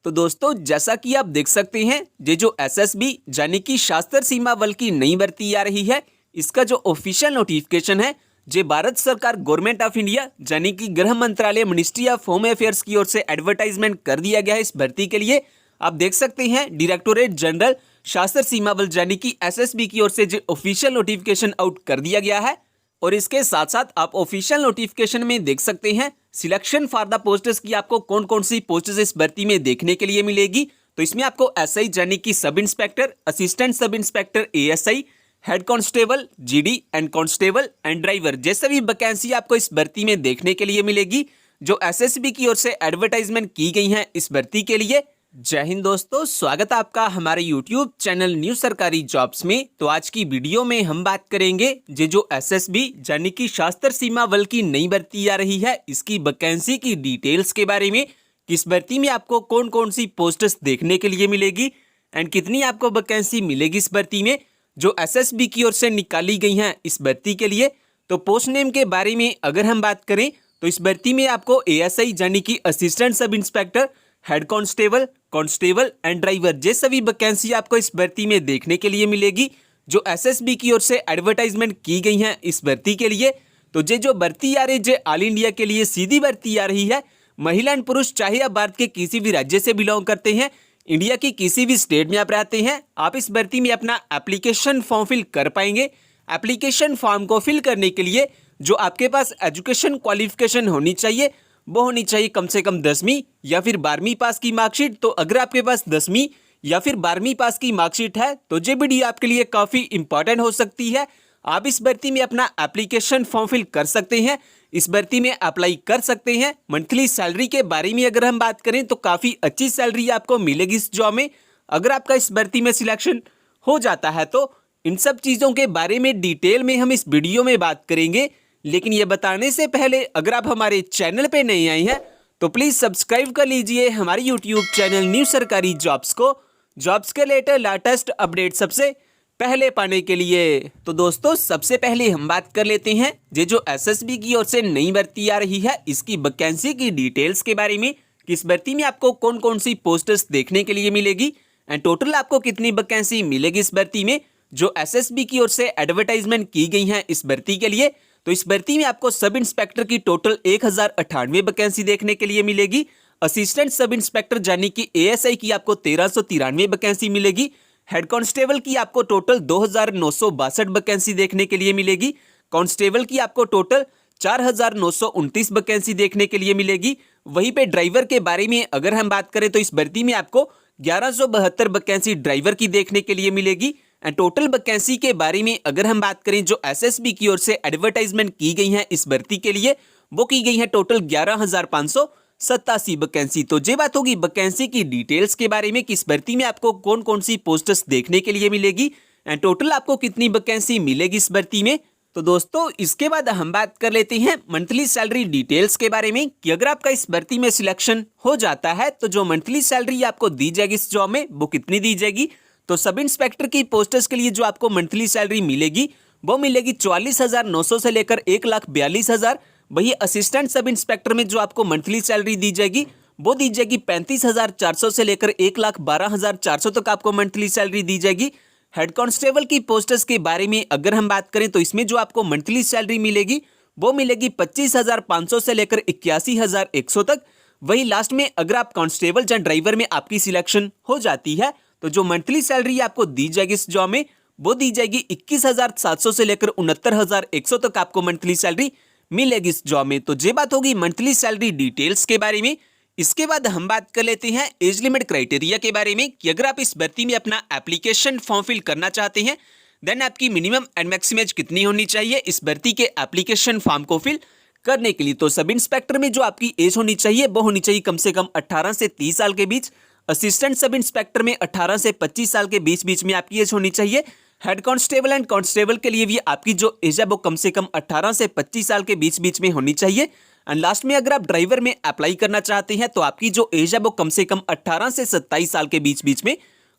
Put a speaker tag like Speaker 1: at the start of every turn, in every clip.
Speaker 1: तो दोस्तों जैसा कि आप देख सकते हैं ये जो एसएसबी यानी कि सशस्त्र सीमा बल की नई भर्ती आ रही है, इसका जो ऑफिशियल नोटिफिकेशन है जो भारत सरकार गवर्नमेंट ऑफ इंडिया यानी कि गृह मंत्रालय मिनिस्ट्री ऑफ होम अफेयर्स की ओर से एडवर्टाइजमेंट कर दिया गया है इस भर्ती के लिए। आप देख सकते हैं डायरेक्टोरेट जनरल सशस्त्र सीमा बल यानी कि एसएसबी की ओर से जो ऑफिशियल नोटिफिकेशन आउट कर दिया गया है। और इसके साथ साथ आप ऑफिशियल नोटिफिकेशन में देख सकते हैं सिलेक्शन फॉर द पोस्ट्स की आपको कौन कौन सी पोस्ट्स इस भर्ती में देखने के लिए मिलेगी। तो इसमें आपको एसआई यानी कि sub inspector, assistant sub inspector ASI, head constable, GD and constable and driver जैसे भी वैकेंसी आपको इस भर्ती में देखने के लिए मिलेगी जो एसएसबी की ओर से एडवर्टाइजमेंट की गई है इस भर्ती के लिए। जय हिंद दोस्तों, स्वागत है आपका हमारे यूट्यूब चैनल न्यू सरकारी जॉब्स में। तो आज की वीडियो में हम बात करेंगे ये जो एसएसबी यानी कि सशस्त्र सीमा बल की नई भर्ती आ रही है इसकी वैकेंसी की डिटेल्स के बारे में। किस भर्ती में आपको कौन कौन सी पोस्ट्स देखने के लिए मिलेगी एंड कितनी आपको वैकेंसी मिलेगी इस भर्ती में जो एसएसबी की ओर से निकाली गई हैं इस भर्ती के लिए। तो पोस्ट नेम के बारे में अगर हम बात करें तो इस भर्ती में आपको एएसआई यानी कि assistant sub inspector, head constable, constable and driver जैसे भी वैकेंसी आपको इस भर्ती में देखने के लिए मिलेगी जो एसएसबी की ओर से एडवर्टाइजमेंट की गई है इस भर्ती के लिए। तो ये जो भर्ती आ रही है ऑल इंडिया के लिए सीधी भर्ती आ रही है। महिला एंड पुरुष चाहे आप भारत के किसी भी राज्य से बिलोंग करते हैं, इंडिया की किसी भी स्टेट में आप रहते हैं, आप इस भर्ती में अपना एप्लीकेशन फॉर्म फिल कर पाएंगे। एप्लीकेशन फॉर्म को फिल करने के लिए जो आपके पास एजुकेशन क्वालिफिकेशन होनी चाहिए वो होनी चाहिए कम से कम 10वीं या फिर 12वीं पास की मार्कशीट। तो अगर आपके पास 10वीं या फिर 12वीं पास की मार्कशीट है तो ये वीडियो आपके लिए काफ़ी इंपॉर्टेंट हो सकती है। आप इस भर्ती में अपना एप्लीकेशन फॉर्म फिल कर सकते हैं, इस भर्ती में अप्लाई कर सकते हैं। मंथली सैलरी के बारे में अगर हम बात करें तो काफ़ी अच्छी सैलरी आपको मिलेगी इस जॉब में। अगर आपका इस भर्ती में सिलेक्शन हो जाता है तो इन सब चीज़ों के बारे में डिटेल में हम इस वीडियो में बात करेंगे। लेकिन ये बताने से पहले अगर आप हमारे चैनल पे नए आए हैं तो प्लीज़ सब्सक्राइब कर लीजिए हमारे यूट्यूब चैनल न्यू सरकारी जॉब्स को, जॉब्स के लेटेस्ट अपडेट सबसे पहले पाने के लिए। तो दोस्तों सबसे पहले हम बात कर लेते हैं ये जो एसएसबी की ओर से नई भर्ती आ रही है इसकी वैकेंसी की डिटेल्स के बारे में। किस भर्ती में आपको कौन कौन सी पोस्ट्स देखने के लिए मिलेगी एंड टोटल आपको कितनी वैकेंसी मिलेगी इस भर्ती में जो एसएसबी की ओर से एडवर्टाइजमेंट की गई है इस भर्ती के लिए। तो इस भर्ती में आपको सब इंस्पेक्टर की टोटल 1098 वैकेंसी देखने के लिए मिलेगी। असिस्टेंट सब इंस्पेक्टर यानी कि एएसआई की आपको 1393 वैकेंसी मिलेगी। हेड कांस्टेबल की आपको टोटल 2962 वैकेंसी देखने के लिए मिलेगी। कांस्टेबल की आपको टोटल 4929 वैकेंसी देखने के लिए मिलेगी। वहीं पे ड्राइवर के बारे में अगर हम बात करें तो इस भर्ती में आपको 1172 वैकेंसी ड्राइवर की देखने के लिए मिलेगी। एंड टोटल वैकेंसी के बारे में अगर हम बात करें जो एसएसबी की ओर से एडवर्टाइजमेंट की गई है इस भर्ती के लिए वो की गई है टोटल 11,587 वैकेंसी। तो ये बात होगी वैकेंसी की डिटेल्स के बारे में कि इस भर्ती में आपको कौन कौन सी पोस्ट्स देखने के लिए मिलेगी एंड टोटल आपको कितनी वैकेंसी मिलेगी इस भर्ती में। तो दोस्तों इसके बाद हम बात कर लेते हैं मंथली सैलरी डिटेल्स के बारे में कि अगर आपका इस भर्ती में सिलेक्शन हो जाता है तो जो मंथली सैलरी आपको दी जाएगी इस जॉब में वो कितनी दी जाएगी। तो सब इंस्पेक्टर की पोस्टर्स के लिए जो आपको मंथली सैलरी मिलेगी वो मिलेगी 44,900 से लेकर 1,42,000। वही असिस्टेंट सब इंस्पेक्टर में जो आपको मंथली सैलरी दी जाएगी वो दी जाएगी 35,400 से लेकर 1,12,400 तक आपको मंथली सैलरी दी जाएगी। हेड कांस्टेबल की पोस्टर्स के बारे में अगर हम बात करें तो इसमें जो आपको मंथली सैलरी मिलेगी वो मिलेगी 25,500 से लेकर 81,100 तक। वही लास्ट में अगर आप कांस्टेबल या ड्राइवर में आपकी सिलेक्शन हो जाती है तो जो मंथली सैलरी आपको दी जाएगी इस जॉब में वो दी जाएगी 21,700 से लेकर 69,100 तक आपको मंथली सैलरी मिलेगी इस जॉब में। तो ये बात होगी मंथली सैलरी डिटेल्स के बारे में। इसके बाद हम बात कर लेते हैं एज लिमिट क्राइटेरिया के बारे में कि अगर आप इस भर्ती में अपना एप्लीकेशन फॉर्म फिल करना चाहते हैं देन आपकी मिनिमम एंड मैक्सिमम एज कितनी होनी चाहिए इस भर्ती के एप्लीकेशन फॉर्म को फिल करने के लिए। तो सब इंस्पेक्टर में जो आपकी एज होनी चाहिए वो होनी चाहिए कम से कम 18 से 30 साल के बीच। असिस्टेंट सब इंस्पेक्टर में 18 से 25 साल के बीच में आपकी एज होनी चाहिए। हेड कांस्टेबल एंड कांस्टेबल के लिए भी आपकी जो एज है वो कम से कम 18 से 25 साल के बीच में होनी चाहिए। एंड लास्ट में अगर आप ड्राइवर में अप्लाई करना चाहते हैं तो आपकी जो एज है वो कम से कम 18 से 27 साल के बीच में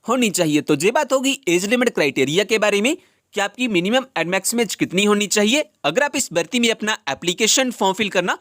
Speaker 1: होनी चाहिए। तो ये बात होगी एज लिमिट क्राइटेरिया के बारे में कि आपकी मिनिमम एंड मैक्सिमम एज कितनी होनी चाहिए अगर आप इस भर्ती में अपना एप्लीकेशन फॉर्म फिल करना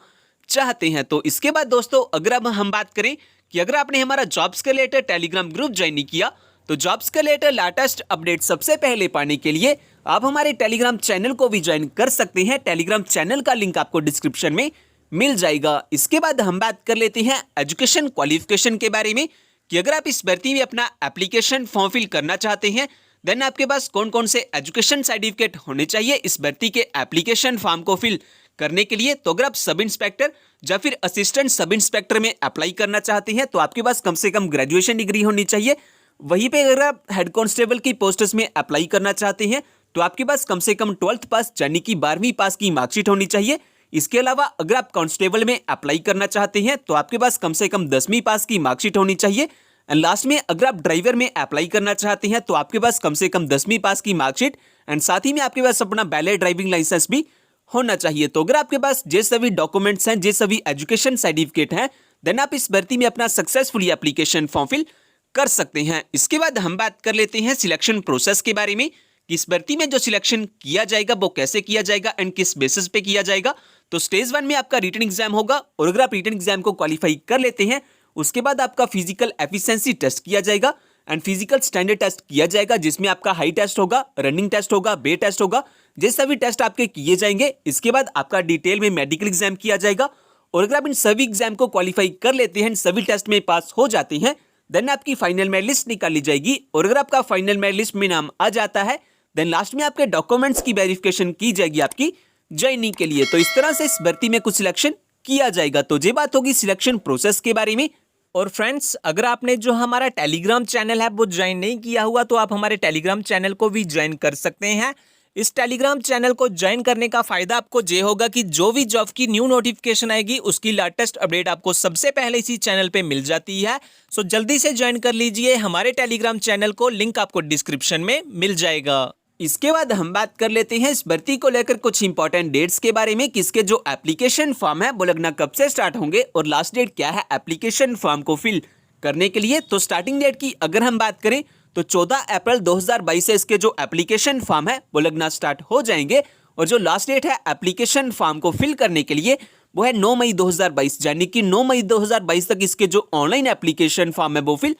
Speaker 1: चाहते हैं। तो इसके बाद दोस्तों अगर अब हम बात करें कि अगर आपने हमारा जॉब्स के रिलेटेड टेलीग्राम ग्रुप ज्वाइन नहीं किया तो जॉब्स के रिलेटेड लेटेस्ट अपडेट सबसे पहले पाने के लिए आप हमारे टेलीग्राम चैनल को भी ज्वाइन कर सकते हैं। टेलीग्राम चैनल का लिंक आपको डिस्क्रिप्शन में मिल जाएगा। इसके बाद हम बात कर लेते हैं एजुकेशन क्वालिफिकेशन के बारे में कि अगर आप इस भर्ती में अपना एप्लीकेशन फॉर्म फिल करना चाहते हैं देन आपके पास कौन कौन से एजुकेशन सर्टिफिकेट होने चाहिए इस भर्ती के एप्लीकेशन फॉर्म को फिल करने के लिए। तो अगर आप सब इंस्पेक्टर या फिर असिस्टेंट सब इंस्पेक्टर में अप्लाई करना चाहते हैं तो आपके पास कम से कम ग्रेजुएशन डिग्री होनी चाहिए। वहीं पे अगर आप हेड कांस्टेबल की पोस्ट्स में अप्लाई करना चाहते हैं तो आपके पास कम से कम 12th पास यानी कि 12वीं पास की मार्कशीट होनी चाहिए। इसके अलावा अगर आप कांस्टेबल में अप्लाई करना चाहते हैं तो आपके पास कम से कम 10वीं पास की मार्कशीट होनी चाहिए। एंड लास्ट में अगर आप ड्राइवर में अप्लाई करना चाहते हैं तो आपके पास कम से कम 10वीं पास की मार्कशीट एंड साथ ही में आपके पास अपना वैलिड ड्राइविंग लाइसेंस भी होना चाहिए। तो अगर आपके पास ये सभी डॉक्यूमेंट्स हैं, ये सभी एजुकेशन सर्टिफिकेट हैं देन आप इस भर्ती में अपना सक्सेसफुली एप्लीकेशन फॉर्म फिल कर सकते हैं। इसके बाद हम बात कर लेते हैं सिलेक्शन प्रोसेस के बारे में कि इस भर्ती में जो सिलेक्शन किया जाएगा वो कैसे किया जाएगा एंड किस बेसिस पे किया जाएगा। तो स्टेज 1 में आपका रिटन एग्जाम होगा और अगर आप रिटन एग्जाम को क्वालिफाई कर लेते हैं उसके बाद आपका फिजिकल एफिशिएंसी टेस्ट किया जाएगा एंड फिजिकल स्टैंडर्ड टेस्ट किया जाएगा जिसमें आपका हाइट टेस्ट होगा, रनिंग टेस्ट होगा, वेट टेस्ट होगा, ये सभी टेस्ट आपके किए जाएंगे। इसके बाद आपका डिटेल में मेडिकल एग्जाम किया जाएगा और अगर आप इन सभी एग्जाम को क्वालिफाई कर लेते हैं, सभी टेस्ट में पास हो जाते हैं देन आपकी फाइनल मेरिट लिस्ट निकाली जाएगी और अगर आपका फाइनल मेरिट लिस्ट में नाम आ जाता है देन लास्ट में आपके डॉक्यूमेंट्स की वेरिफिकेशन की जाएगी आपकी ज्वाइनिंग के लिए। तो इस तरह से इस भर्ती में कुछ सिलेक्शन किया जाएगा। तो ये बात होगी सिलेक्शन प्रोसेस के बारे में। और फ्रेंड्स अगर आपने जो हमारा टेलीग्राम चैनल है वो ज्वाइन नहीं किया हुआ तो आप हमारे टेलीग्राम चैनल को भी ज्वाइन कर सकते हैं। इस टेलीग्राम चैनल को ज्वाइन करने का फायदा आपको ये होगा कि जो भी जॉब की न्यू नोटिफिकेशन आएगी उसकी लेटेस्ट अपडेट आपको सबसे पहले इसी चैनल पे मिल जाती है। सो जल्दी से ज्वाइन कर लीजिए हमारे टेलीग्राम चैनल को, लिंक आपको डिस्क्रिप्शन में मिल जाएगा। इसके बाद हम बात कर लेते हैं इस भर्ती को लेकर कुछ इंपॉर्टेंट डेट्स के बारे में, किसके जो एप्लीकेशन फॉर्म है वो लगना कब से स्टार्ट होंगे और लास्ट डेट क्या है एप्लीकेशन फॉर्म को फिल करने के लिए। तो स्टार्टिंग डेट की अगर हम बात करें तो 14 अप्रैल 2022 से इसके जो एप्लीकेशन फॉर्म है वो लगना स्टार्ट हो जाएंगे और जो लास्ट डेट है एप्लीकेशन फॉर्म को फिल करने के लिए वो है 9 मई 2022 यानी कि 9 मई 2022 तक इसके जो ऑनलाइन एप्लीकेशन फॉर्म है वो फिल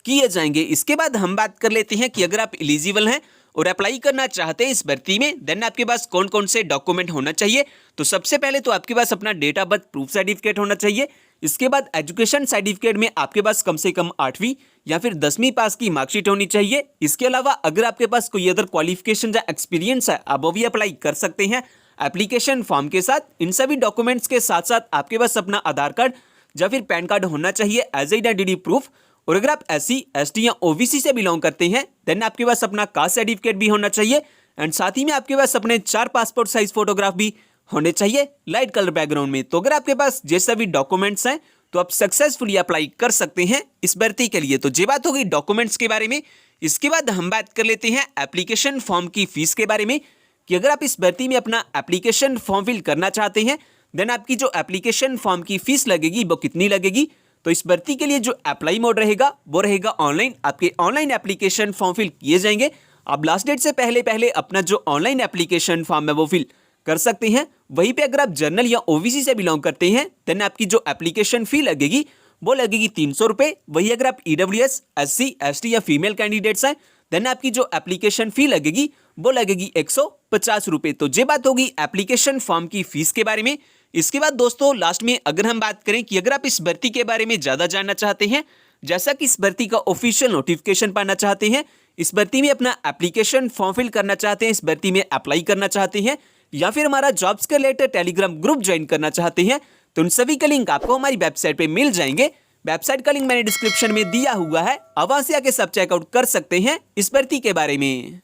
Speaker 1: किए जाएंगे। इसके बाद हम बात कर लेते हैं कि अगर आप एलिजिबल हैं और अप्लाई करना चाहते हैं इस भर्ती में देन आपके पास कौन कौन से डॉक्यूमेंट होना चाहिए। तो सबसे पहले तो आपके पास अपना date of birth proof certificate होना चाहिए। इसके बाद एजुकेशन सर्टिफिकेट में आपके पास कम से कम 8वीं या फिर 10वीं पास की मार्कशीट होनी चाहिए। इसके अलावा अगर आपके पास कोई अदर क्वालिफिकेशन या एक्सपीरियंस है आप वो भी अप्लाई कर सकते हैं एप्लीकेशन फॉर्म के साथ। इन सभी डॉक्यूमेंट्स के साथ साथ आपके पास अपना आधार कार्ड या फिर पैन कार्ड होना चाहिए एज आइडेंटिटी प्रूफ। और अगर आप SC, ST या OBC से बिलोंग करते हैं देन आपके पास अपना कास्ट सर्टिफिकेट भी होना चाहिए एंड साथ ही में आपके पास अपने 4 पासपोर्ट साइज फोटोग्राफ भी होने चाहिए लाइट कलर बैकग्राउंड में। तो अगर आपके पास ये सभी डॉक्यूमेंट्स हैं तो आप सक्सेसफुली अप्लाई कर सकते हैं इस भर्ती के लिए। तो ये बात होगी डॉक्यूमेंट्स के बारे में। इसके बाद हम बात कर लेते हैं एप्लीकेशन फॉर्म की फीस के बारे में कि अगर आप इस भर्ती में अपना एप्लीकेशन फॉर्म फिल करना चाहते हैं देन आपकी जो एप्लीकेशन फॉर्म की फीस लगेगी वो कितनी लगेगी। तो इस भर्ती के लिए जो अप्लाई मोड रहेगा वो रहेगा ऑनलाइन। आपके ऑनलाइन एप्लीकेशन फॉर्म फिल किए जाएंगे। आप लास्ट डेट से पहले अपना जो ऑनलाइन एप्लीकेशन फॉर्म है वो फिल कर सकते हैं। वहीं पे अगर आप जनरल या OBC से बिलोंग करते हैं देन आपकी जो एप्लीकेशन फी लगेगी वो लगेगी 300 रुपये। वही अगर आप EWS, SC, ST या फीमेल कैंडिडेट्स हैं देन आपकी जो एप्लीकेशन फी लगेगी वो लगेगी 150 रुपये। तो ये बात होगी एप्लीकेशन फॉर्म की फीस के बारे में। इसके बाद दोस्तों लास्ट में अगर हम बात करें कि अगर आप इस भर्ती के बारे में ज़्यादा जानना चाहते हैं, जैसा कि इस भर्ती का ऑफिशियल नोटिफिकेशन पाना चाहते हैं, इस भर्ती में अपना एप्लीकेशन फॉर्म फिल करना चाहते हैं, इस भर्ती में अप्लाई करना चाहते हैं या फिर हमारा जॉब्स के रिलेटेड टेलीग्राम ग्रुप ज्वाइन करना चाहते हैं तो उन सभी का लिंक आपको हमारी वेबसाइट पे मिल जाएंगे। वेबसाइट का लिंक मैंने डिस्क्रिप्शन में दिया हुआ है, वहां से आके सब चेकआउट कर सकते हैं इस भर्ती के बारे में।